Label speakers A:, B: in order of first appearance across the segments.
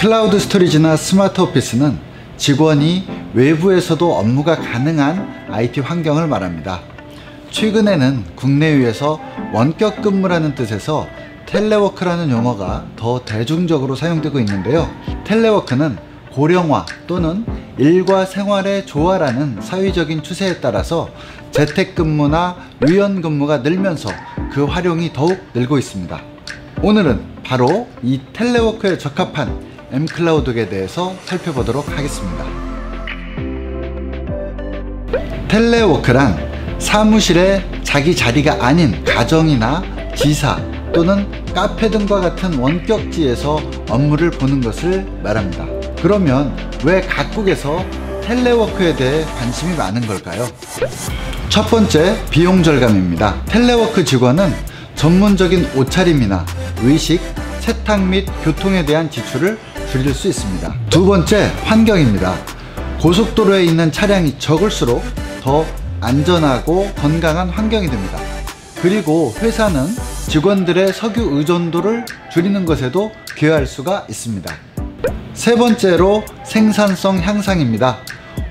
A: 클라우드 스토리지나 스마트 오피스는 직원이 외부에서도 업무가 가능한 IT 환경을 말합니다. 최근에는 국내외에서 원격 근무라는 뜻에서 텔레워크라는 용어가 더 대중적으로 사용되고 있는데요. 텔레워크는 고령화 또는 일과 생활의 조화라는 사회적인 추세에 따라서 재택근무나 유연근무가 늘면서 그 활용이 더욱 늘고 있습니다. 오늘은 바로 이 텔레워크에 적합한 mCloud에 대해서 살펴보도록 하겠습니다. 텔레워크란 사무실에 자기 자리가 아닌 가정이나 지사 또는 카페 등과 같은 원격지에서 업무를 보는 것을 말합니다. 그러면 왜 각국에서 텔레워크에 대해 관심이 많은 걸까요? 첫 번째, 비용 절감입니다. 텔레워크 직원은 전문적인 옷차림이나 외식, 세탁 및 교통에 대한 지출을 줄일 수 있습니다. 두 번째, 환경입니다. 고속도로에 있는 차량이 적을수록 더 안전하고 건강한 환경이 됩니다. 그리고 회사는 직원들의 석유 의존도를 줄이는 것에도 기여할 수가 있습니다. 세 번째로 생산성 향상입니다.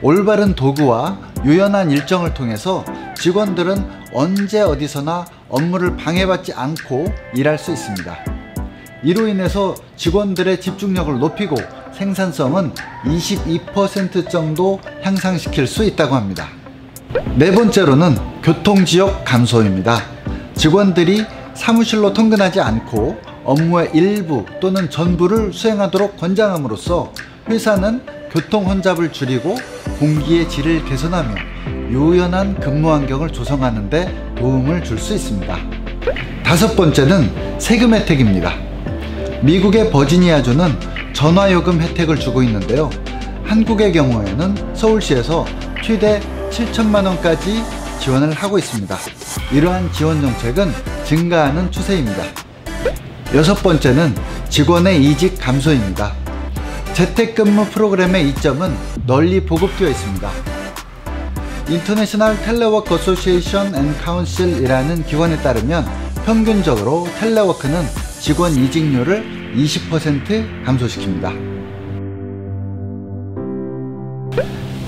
A: 올바른 도구와 유연한 일정을 통해서 직원들은 언제 어디서나 업무를 방해받지 않고 일할 수 있습니다. 이로 인해서 직원들의 집중력을 높이고 생산성은 22% 정도 향상시킬 수 있다고 합니다. 네 번째로는 교통지역 감소입니다. 직원들이 사무실로 통근하지 않고 업무의 일부 또는 전부를 수행하도록 권장함으로써 회사는 교통 혼잡을 줄이고 공기의 질을 개선하며 유연한 근무 환경을 조성하는 데 도움을 줄 수 있습니다. 다섯 번째는 세금 혜택입니다. 미국의 버지니아주는 전화요금 혜택을 주고 있는데요. 한국의 경우에는 서울시에서 최대 7천만 원까지 지원을 하고 있습니다. 이러한 지원 정책은 증가하는 추세입니다. 여섯 번째는 직원의 이직 감소입니다. 재택근무 프로그램의 이점은 널리 보급되어 있습니다. 인터내셔널 텔레워크 어소시에이션 앤 카운실이라는 기관에 따르면 평균적으로 텔레워크는 직원 이직률을 20% 감소시킵니다.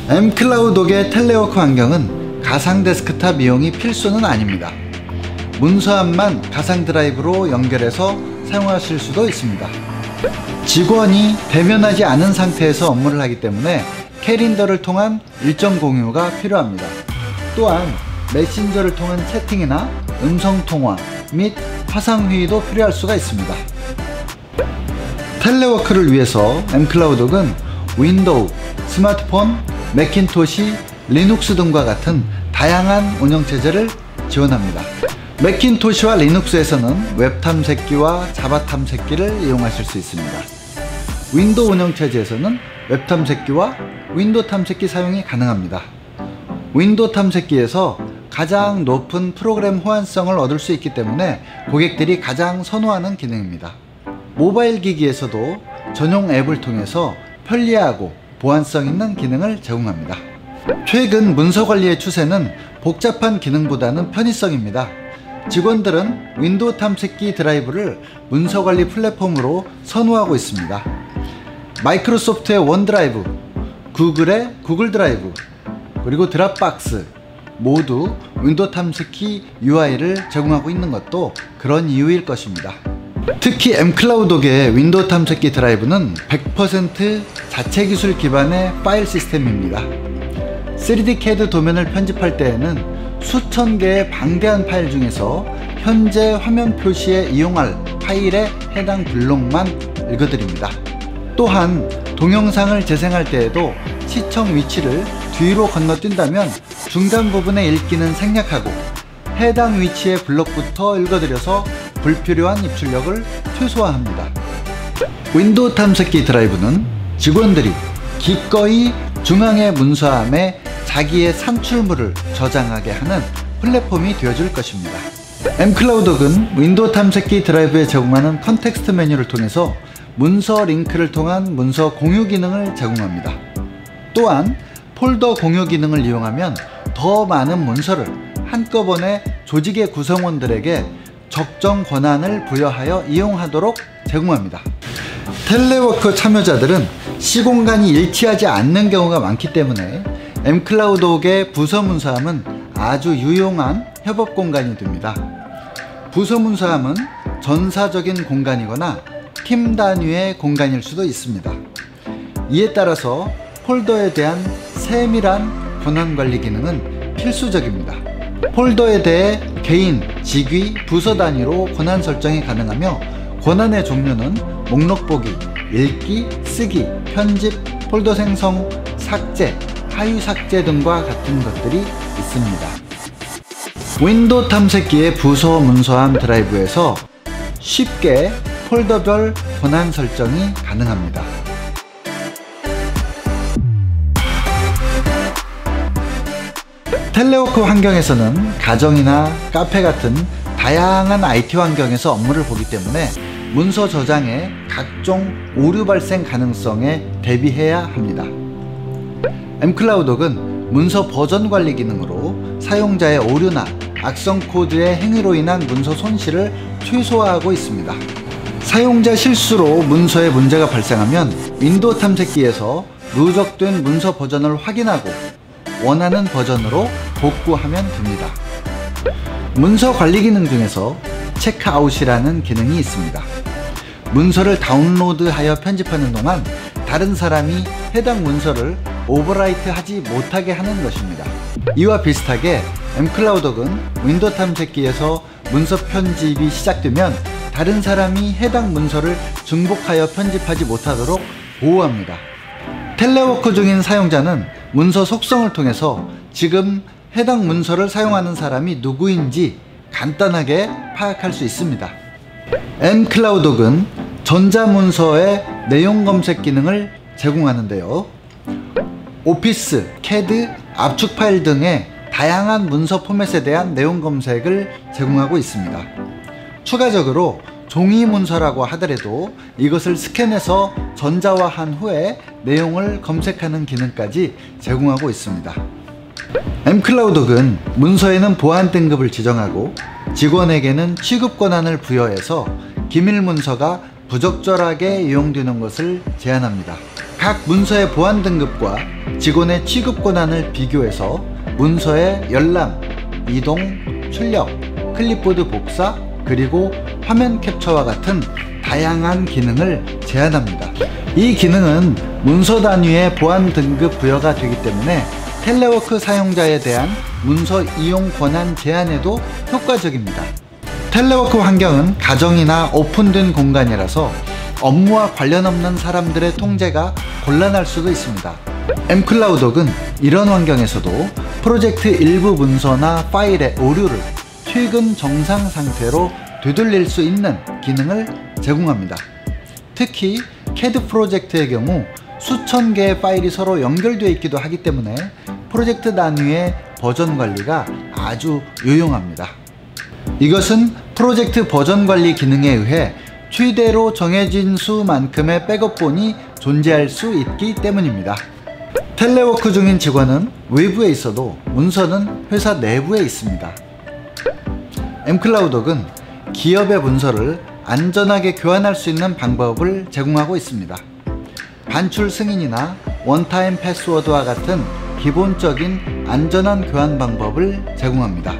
A: mCloud의 텔레워크 환경은 가상 데스크탑 이용이 필수는 아닙니다. 문서함만 가상 드라이브로 연결해서 사용하실 수도 있습니다. 직원이 대면하지 않은 상태에서 업무를 하기 때문에 캘린더를 통한 일정 공유가 필요합니다. 또한 메신저를 통한 채팅이나 음성통화 및 화상회의도 필요할 수가 있습니다. 텔레워크를 위해서 mCloud은 윈도우, 스마트폰, 매킨토시, 리눅스 등과 같은 다양한 운영체제를 지원합니다. 매킨토시와 리눅스에서는 웹 탐색기와 자바 탐색기를 이용하실 수 있습니다. 윈도우 운영체제에서는 웹 탐색기와 윈도우 탐색기 사용이 가능합니다. 윈도우 탐색기에서 가장 높은 프로그램 호환성을 얻을 수 있기 때문에 고객들이 가장 선호하는 기능입니다. 모바일 기기에서도 전용 앱을 통해서 편리하고 보안성 있는 기능을 제공합니다. 최근 문서관리의 추세는 복잡한 기능보다는 편의성입니다. 직원들은 윈도우 탐색기 드라이브를 문서관리 플랫폼으로 선호하고 있습니다. 마이크로소프트의 원드라이브, 구글의 구글 드라이브, 그리고 드랍박스 모두 윈도우 탐색기 UI를 제공하고 있는 것도 그런 이유일 것입니다. 특히 mCloud계의 윈도우 탐색기 드라이브는 100% 자체 기술 기반의 파일 시스템입니다. 3D CAD 도면을 편집할 때에는 수천 개의 방대한 파일 중에서 현재 화면 표시에 이용할 파일의 해당 블록만 읽어드립니다. 또한 동영상을 재생할 때에도 시청 위치를 뒤로 건너뛴다면 중간 부분의 읽기는 생략하고 해당 위치의 블록부터 읽어드려서 불필요한 입출력을 최소화합니다. 윈도우 탐색기 드라이브는 직원들이 기꺼이 중앙의 문서함에 자기의 산출물을 저장하게 하는 플랫폼이 되어줄 것입니다. mCloud은 윈도우 탐색기 드라이브에 제공하는 컨텍스트 메뉴를 통해서 문서 링크를 통한 문서 공유 기능을 제공합니다. 또한 폴더 공유 기능을 이용하면 더 많은 문서를 한꺼번에 조직의 구성원들에게 적정 권한을 부여하여 이용하도록 제공합니다. 텔레워크 참여자들은 시공간이 일치하지 않는 경우가 많기 때문에 mCloud옥의 부서 문서함은 아주 유용한 협업 공간이 됩니다. 부서 문서함은 전사적인 공간이거나 팀 단위의 공간일 수도 있습니다. 이에 따라서 폴더에 대한 세밀한 권한관리 기능은 필수적입니다. 폴더에 대해 개인, 직위, 부서 단위로 권한 설정이 가능하며 권한의 종류는 목록 보기, 읽기, 쓰기, 편집, 폴더 생성, 삭제, 하위 삭제 등과 같은 것들이 있습니다. 윈도우 탐색기의 부서 문서함 드라이브에서 쉽게 폴더별 권한 설정이 가능합니다. 텔레워크 환경에서는 가정이나 카페 같은 다양한 IT 환경에서 업무를 보기 때문에 문서 저장에 각종 오류 발생 가능성에 대비해야 합니다. mCloud옥은 문서 버전 관리 기능으로 사용자의 오류나 악성 코드의 행위로 인한 문서 손실을 최소화하고 있습니다. 사용자 실수로 문서에 문제가 발생하면 윈도우 탐색기에서 누적된 문서 버전을 확인하고 원하는 버전으로 복구하면 됩니다. 문서 관리 기능 중에서 체크아웃이라는 기능이 있습니다. 문서를 다운로드하여 편집하는 동안 다른 사람이 해당 문서를 오버라이트 하지 못하게 하는 것입니다. 이와 비슷하게 mCloud옥은 윈도우 탐색기에서 문서 편집이 시작되면 다른 사람이 해당 문서를 중복하여 편집하지 못하도록 보호합니다. 텔레워크 중인 사용자는 문서 속성을 통해서 지금 해당 문서를 사용하는 사람이 누구인지 간단하게 파악할 수 있습니다. mCloud옥은 전자문서의 내용 검색 기능을 제공하는데요. 오피스, CAD, 압축 파일 등의 다양한 문서 포맷에 대한 내용 검색을 제공하고 있습니다. 추가적으로 종이 문서라고 하더라도 이것을 스캔해서 전자화한 후에 내용을 검색하는 기능까지 제공하고 있습니다. mCloud옥은 문서에는 보안 등급을 지정하고 직원에게는 취급 권한을 부여해서 기밀 문서가 부적절하게 이용되는 것을 제한합니다. 각 문서의 보안 등급과 직원의 취급 권한을 비교해서 문서의 열람, 이동, 출력, 클립보드 복사, 그리고 화면 캡처와 같은 다양한 기능을 제한합니다. 이 기능은 문서 단위의 보안 등급 부여가 되기 때문에 텔레워크 사용자에 대한 문서 이용 권한 제한에도 효과적입니다. 텔레워크 환경은 가정이나 오픈된 공간이라서 업무와 관련 없는 사람들의 통제가 곤란할 수도 있습니다. mCloud옥은 이런 환경에서도 프로젝트 일부 문서나 파일의 오류를 최근 정상 상태로 되돌릴 수 있는 기능을 제공합니다. 특히 CAD 프로젝트의 경우 수천 개의 파일이 서로 연결되어 있기도 하기 때문에 프로젝트 단위의 버전 관리가 아주 유용합니다. 이것은 프로젝트 버전 관리 기능에 의해 최대로 정해진 수만큼의 백업본이 존재할 수 있기 때문입니다. 텔레워크 중인 직원은 외부에 있어도 문서는 회사 내부에 있습니다. mCloud옥은 기업의 문서를 안전하게 교환할 수 있는 방법을 제공하고 있습니다. 반출 승인이나 원타임 패스워드와 같은 기본적인 안전한 교환 방법을 제공합니다.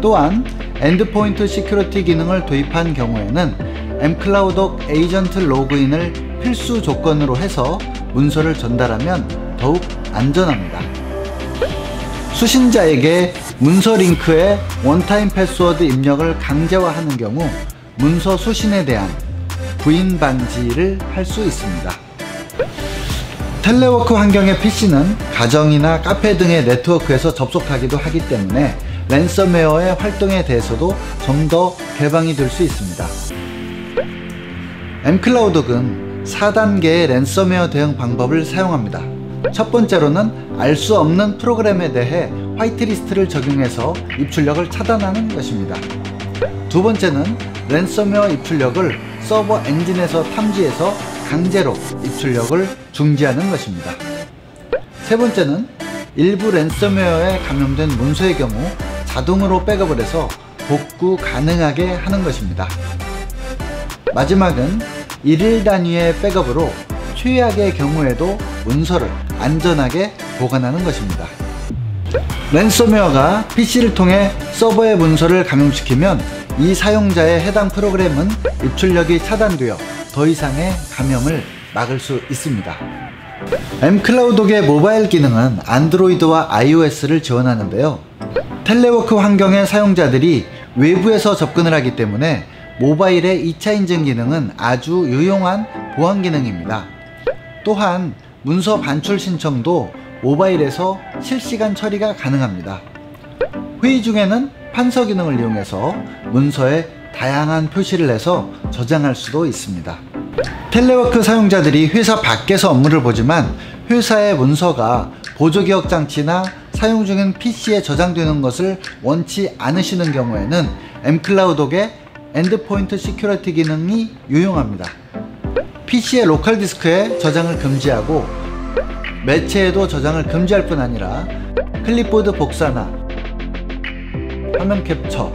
A: 또한 엔드포인트 시큐리티 기능을 도입한 경우에는 mCloud옥 에이전트 로그인을 필수 조건으로 해서 문서를 전달하면 더욱 안전합니다. 수신자에게 문서 링크에 원타임 패스워드 입력을 강제화하는 경우 문서 수신에 대한 부인 방지를 할 수 있습니다. 텔레워크 환경의 PC는 가정이나 카페 등의 네트워크에서 접속하기도 하기 때문에 랜섬웨어의 활동에 대해서도 좀 더 개방이 될 수 있습니다. mCloud옥은 4단계의 랜섬웨어 대응 방법을 사용합니다. 첫 번째로는 알 수 없는 프로그램에 대해 화이트리스트를 적용해서 입출력을 차단하는 것입니다. 두 번째는 랜섬웨어 입출력을 서버 엔진에서 탐지해서 강제로 입출력을 중지하는 것입니다. 세 번째는 일부 랜섬웨어에 감염된 문서의 경우 자동으로 백업을 해서 복구 가능하게 하는 것입니다. 마지막은 일일 단위의 백업으로 최악의 경우에도 문서를 안전하게 보관하는 것입니다. 랜섬웨어가 PC를 통해 서버의 문서를 감염시키면 이 사용자의 해당 프로그램은 입출력이 차단되어 더 이상의 감염을 막을 수 있습니다. mCloud옥의 모바일 기능은 안드로이드와 iOS를 지원하는데요. 텔레워크 환경의 사용자들이 외부에서 접근을 하기 때문에 모바일의 2차 인증 기능은 아주 유용한 보안 기능입니다. 또한 문서 반출 신청도 모바일에서 실시간 처리가 가능합니다. 회의 중에는 판서 기능을 이용해서 문서에 다양한 표시를 해서 저장할 수도 있습니다. 텔레워크 사용자들이 회사 밖에서 업무를 보지만 회사의 문서가 보조기억 장치나 사용 중인 PC에 저장되는 것을 원치 않으시는 경우에는 mCloud옥의 엔드포인트 시큐리티 기능이 유용합니다. PC의 로컬 디스크에 저장을 금지하고 매체에도 저장을 금지할 뿐 아니라 클립보드 복사나 화면 캡처,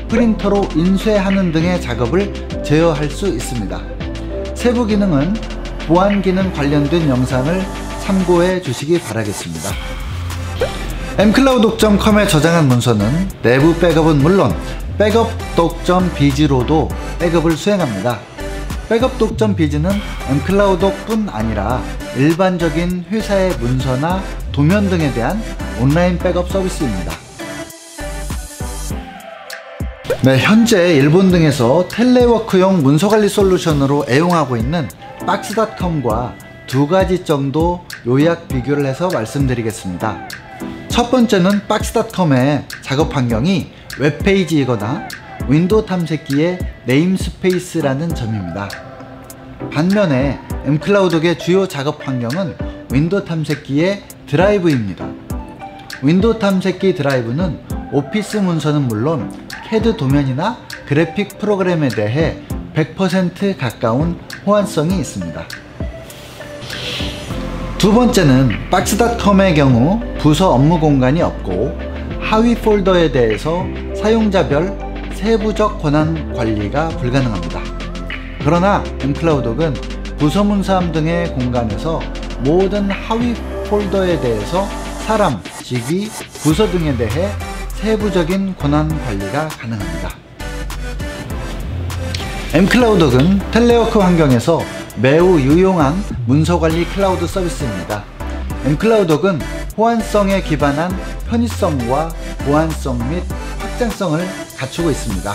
A: 프린터로 인쇄하는 등의 작업을 제어할 수 있습니다. 세부 기능은 보안 기능 관련된 영상을 참고해 주시기 바라겠습니다. mCloudok.com에 저장한 문서는 내부 백업은 물론 백업dok.biz로도 백업을 수행합니다. 백업dok.biz는 mCloudok 뿐 아니라 일반적인 회사의 문서나 도면 등에 대한 온라인 백업 서비스입니다. 네, 현재 일본 등에서 텔레워크용 문서관리 솔루션으로 애용하고 있는 박스.com과 두 가지 정도 요약 비교를 해서 말씀드리겠습니다. 첫 번째는 박스.com의 작업 환경이 웹페이지이거나 윈도우 탐색기의 네임스페이스라는 점입니다. 반면에 mCloud옥의 주요 작업 환경은 윈도우 탐색기의 드라이브입니다. 윈도우 탐색기 드라이브는 오피스 문서는 물론 CAD 도면이나 그래픽 프로그램에 대해 100% 가까운 호환성이 있습니다. 두 번째는 박스.com의 경우 부서 업무 공간이 없고 하위 폴더에 대해서 사용자별 세부적 권한 관리가 불가능합니다. 그러나 mCloud옥은 부서 문서함 등의 공간에서 모든 하위 폴더에 대해서 사람, 직위, 부서 등에 대해 세부적인 권한 관리가 가능합니다. mCloud옥은 텔레워크 환경에서 매우 유용한 문서관리 클라우드 서비스입니다. mCloud옥은 호환성에 기반한 편의성과 보안성 및 확장성을 갖추고 있습니다.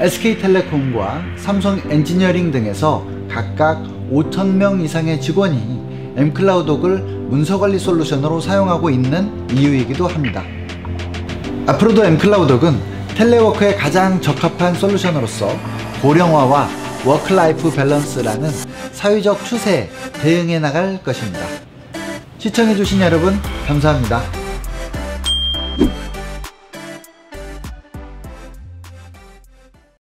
A: SK텔레콤과 삼성 엔지니어링 등에서 각각 5,000명 이상의 직원이 mCloud옥을 문서관리 솔루션으로 사용하고 있는 이유이기도 합니다. 앞으로도 mCloud옥은 텔레워크에 가장 적합한 솔루션으로서 고령화와 워크라이프 밸런스라는 사회적 추세에 대응해 나갈 것입니다. 시청해주신 여러분 감사합니다.